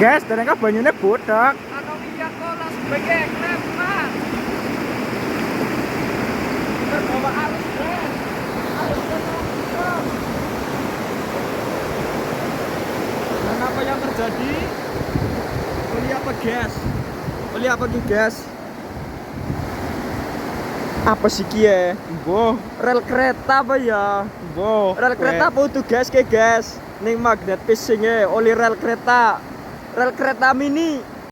Guys, ternyata banyunya bodak. Atau iya kolas sebagai kenapa? Terbawa arus guys. Arus terus. Dan apa yang terjadi? Oli apa gas? Oli apa ki gas? Apa sih kia? Boh, rel kereta apa ya? Boh, rel kereta apa itu gas ke gas? Ning magnet pisingnya oli rel kereta mini.